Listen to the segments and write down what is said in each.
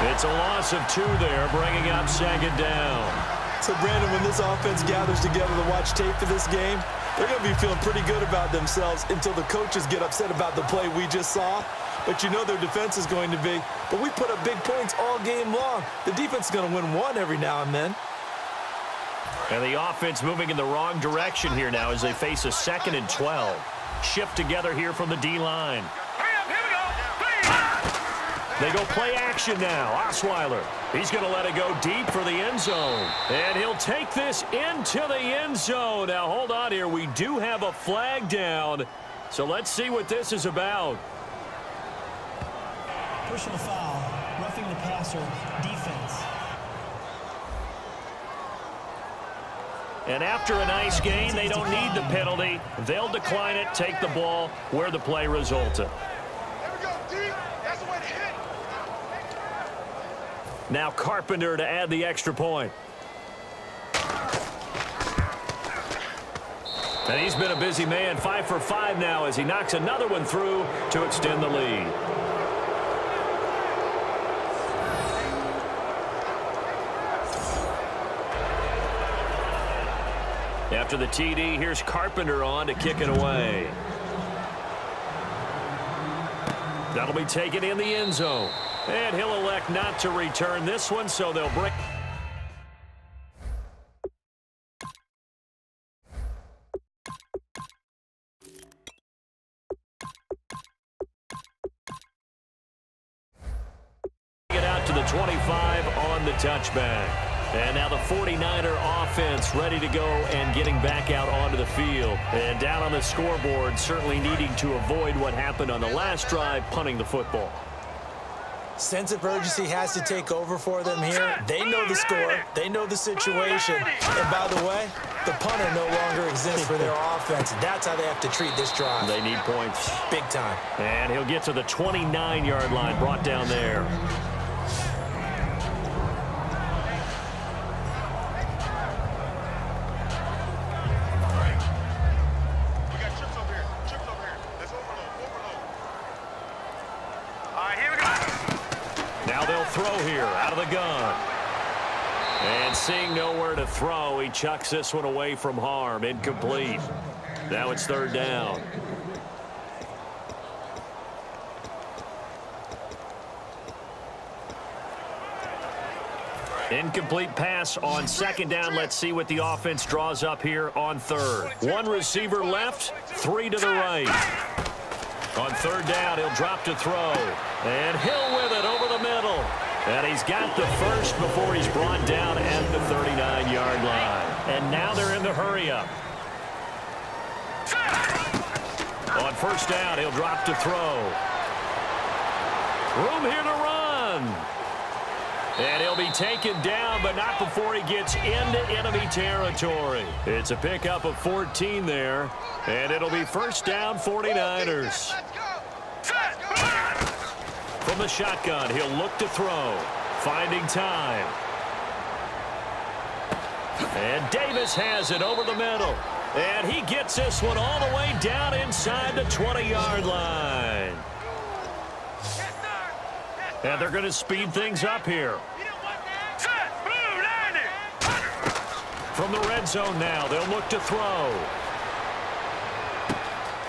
It's a loss of 2 there, bringing up 2nd down. So, Brandon, when this offense gathers together to watch tape for this game, they're going to be feeling pretty good about themselves until the coaches get upset about the play we just saw. But you know their defense is going to be. But we put up big points all game long. The defense is going to win one every now and then. And the offense moving in the wrong direction here now as they face a 2nd and 12. Shift together here from the D-line. They go play action now. Osweiler. He's going to let it go deep for the end zone. And he'll take this into the end zone. Now, hold on here. We do have a flag down. So let's see what this is about. Personal foul. Roughing the passer. Defense. And after a nice gain, they don't need the penalty. They'll decline it, take the ball where the play resulted. Now Carpenter to add the extra point. And he's been a busy man, 5 for 5 now as he knocks another one through to extend the lead. After the TD, here's Carpenter on to kick it away. That'll be taken in the end zone. And he'll elect not to return this one, so they'll bring... it out to the 25 on the touchback. And now the 49er offense ready to go and getting back out onto the field. And down on the scoreboard, certainly needing to avoid what happened on the last drive, punting the football. Sense of urgency has to take over for them here. They know the score. They know the situation. And by the way, the punter no longer exists for their offense. That's how they have to treat this drive. They need points. Big time. And he'll get to the 29-yard line, brought down there. Throw here out of the gun. And seeing nowhere to throw, he chucks this one away from harm. Incomplete. Now it's 3rd down. Incomplete pass on 2nd down. Let's see what the offense draws up here on 3rd. 1 receiver left, 3 to the right. On 3rd down, he'll drop to throw. And Hill with it over the middle. And he's got the first before he's brought down at the 39-yard line. And now they're in the hurry-up. On 1st down, he'll drop to throw. Room here to run. And he'll be taken down, but not before he gets into enemy territory. It's a pickup of 14 there. And it'll be 1st down, 49ers. From the shotgun, he'll look to throw. Finding time. And Davis has it over the middle. And he gets this one all the way down inside the 20-yard line. And they're going to speed things up here. From the red zone now, they'll look to throw.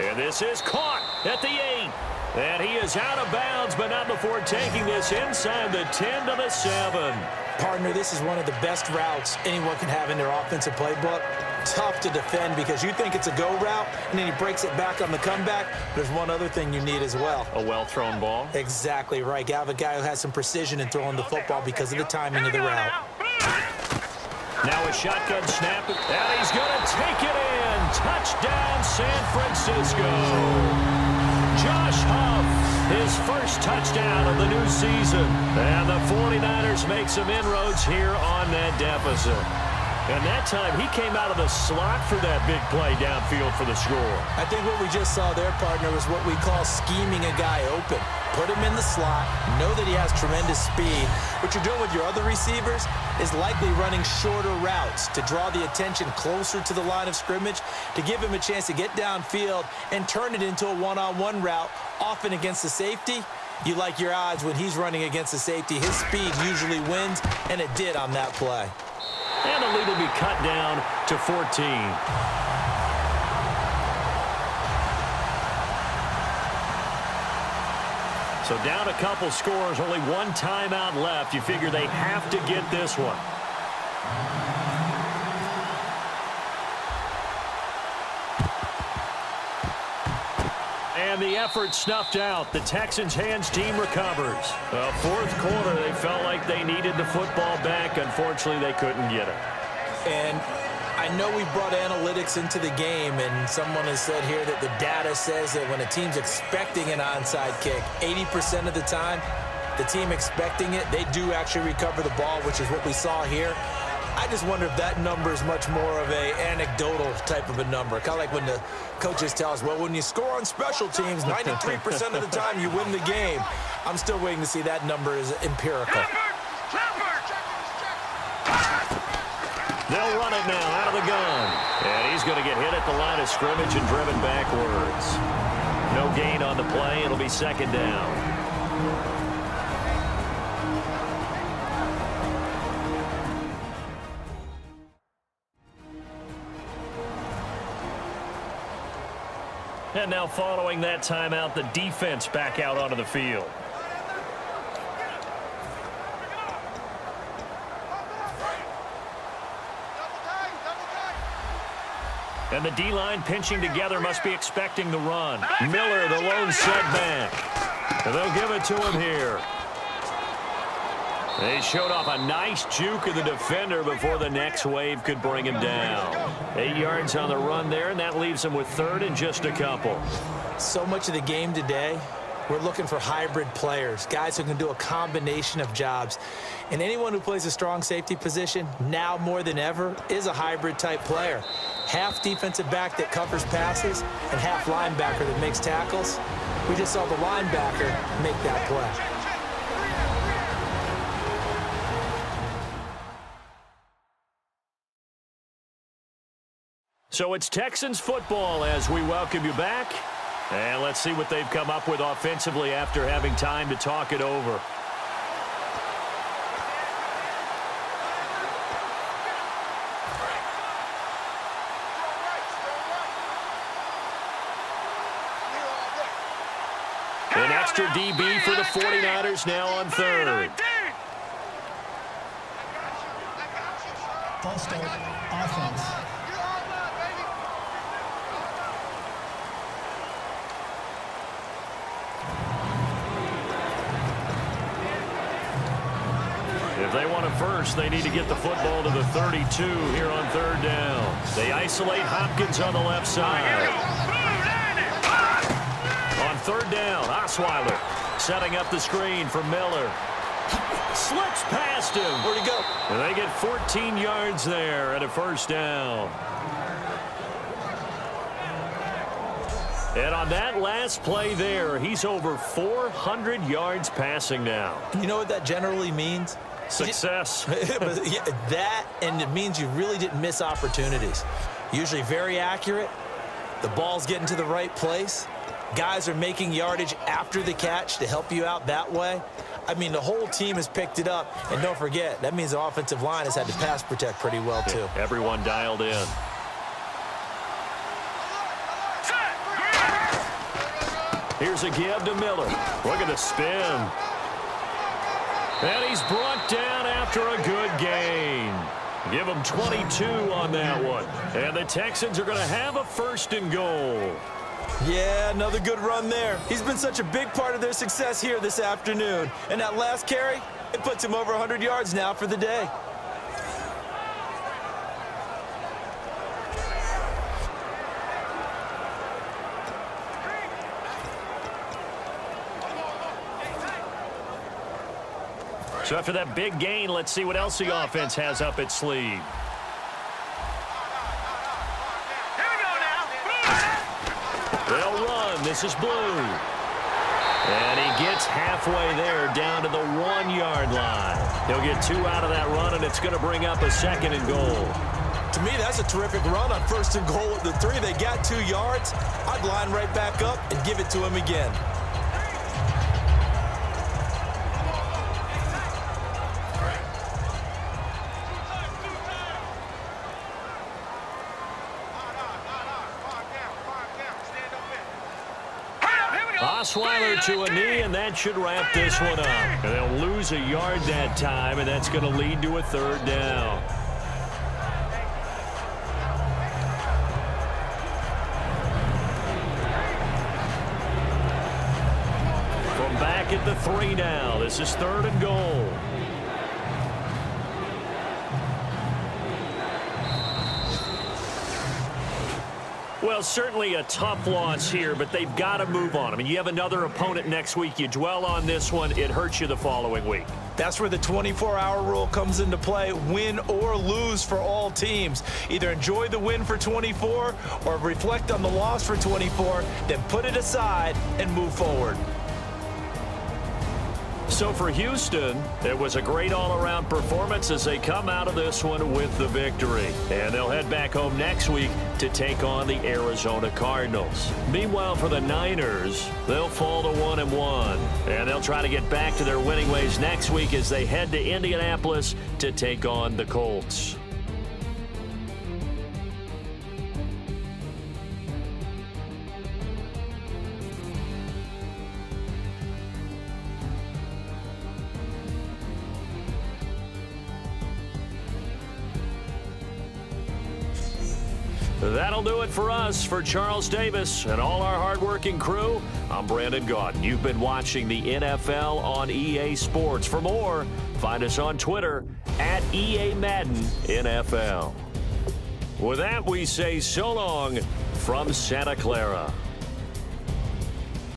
And this is caught at the 8. And he is out of bounds, but not before taking this inside the 10 to the 7. Partner, this is one of the best routes anyone can have in their offensive playbook. Tough to defend because you think it's a go route, and then he breaks it back on the comeback. There's one other thing you need as well. A well-thrown ball. Exactly right. You have a guy who has some precision in throwing the football because of the timing of the route. Now a shotgun snap, and he's going to take it in. Touchdown, San Francisco. Josh Huff, his first touchdown of the new season. And the 49ers make some inroads here on that deficit. And that time, he came out of the slot for that big play downfield for the score. I think what we just saw there, partner, was what we call scheming a guy open. Put him in the slot, know that he has tremendous speed. What you're doing with your other receivers is likely running shorter routes to draw the attention closer to the line of scrimmage, to give him a chance to get downfield and turn it into a one-on-one route, often against the safety. You like your odds when he's running against the safety. His speed usually wins, and it did on that play. And the lead will be cut down to 14. So down a couple scores, only one timeout left. You figure they have to get this one. And the effort snuffed out. The Texans' hands team recovers. Fourth quarter, they felt like they needed the football back. Unfortunately, they couldn't get it. And I know we brought analytics into the game, and someone has said here that the data says that when a team's expecting an onside kick, 80% of the time, the team expecting it, they do actually recover the ball, which is what we saw here. I just wonder if that number is much more of a anecdotal type of a number. Kind of like when the coaches tell us, well, when you score on special teams, 93% of the time you win the game. I'm still waiting to see that number is empirical. They'll run it now out of the gun. And he's going to get hit at the line of scrimmage and driven backwards. No gain on the play. It'll be second down. And now following that timeout, the defense back out onto the field. And the D-line pinching together must be expecting the run. Miller, the lone setback. And they'll give it to him here. They showed off a nice juke of the defender before the next wave could bring him down. 8 yards on the run there, and that leaves him with third and just a couple. So much of the game today, we're looking for hybrid players, guys who can do a combination of jobs. And anyone who plays a strong safety position, now more than ever, is a hybrid type player. Half defensive back that covers passes and half linebacker that makes tackles. We just saw the linebacker make that play. So it's Texans football as we welcome you back. And let's see what they've come up with offensively after having time to talk it over. An extra DB for the 49ers now on third. False start, offense. If they want it first, they need to get the football to the 32 here on third down. They isolate Hopkins on the left side. On third down, Osweiler setting up the screen for Miller. Slips past him. Where'd he go? And they get 14 yards there at a first down. And on that last play there, he's over 400 yards passing now. You know what that generally means? Success. That, and it means you really didn't miss opportunities. Usually very accurate. The ball's getting to the right place. Guys are making yardage after the catch to help you out that way. I mean, the whole team has picked it up. And don't forget, that means the offensive line has had to pass protect pretty well, too. Everyone dialed in. Here's a give to Miller. Look at the spin. And he's brought down after a good gain. Give him 22 on that one. And the Texans are going to have a first and goal. Yeah, another good run there. He's been such a big part of their success here this afternoon. And that last carry, it puts him over 100 yards now for the day. So after that big gain, let's see what else the offense has up its sleeve. They'll run. This is Blue. And he gets halfway there down to the 1 yard line. He'll get 2 out of that run, and it's going to bring up a second and goal. To me, that's a terrific run on first and goal at the 3. They got 2 yards. I'd line right back up and give it to him again. Osweiler to a knee, and that should wrap this one up. And they'll lose a yard that time, and that's going to lead to a third down. From back at the 3 now, this is 3rd and goal. Well, certainly a tough loss here, but they've got to move on. I mean, you have another opponent next week. You dwell on this one, it hurts you the following week. That's where the 24-hour rule comes into play, win or lose for all teams. Either enjoy the win for 24 or reflect on the loss for 24, then put it aside and move forward. So for Houston, it was a great all-around performance as they come out of this one with the victory. And they'll head back home next week to take on the Arizona Cardinals. Meanwhile, for the Niners, they'll fall to 1-1. And they'll try to get back to their winning ways next week as they head to Indianapolis to take on the Colts. That'll do it for us. For Charles Davis and all our hardworking crew, I'm Brandon Gaudin. You've been watching the NFL on EA Sports. For more, find us on Twitter at EA Madden NFL. With that, we say so long from Santa Clara.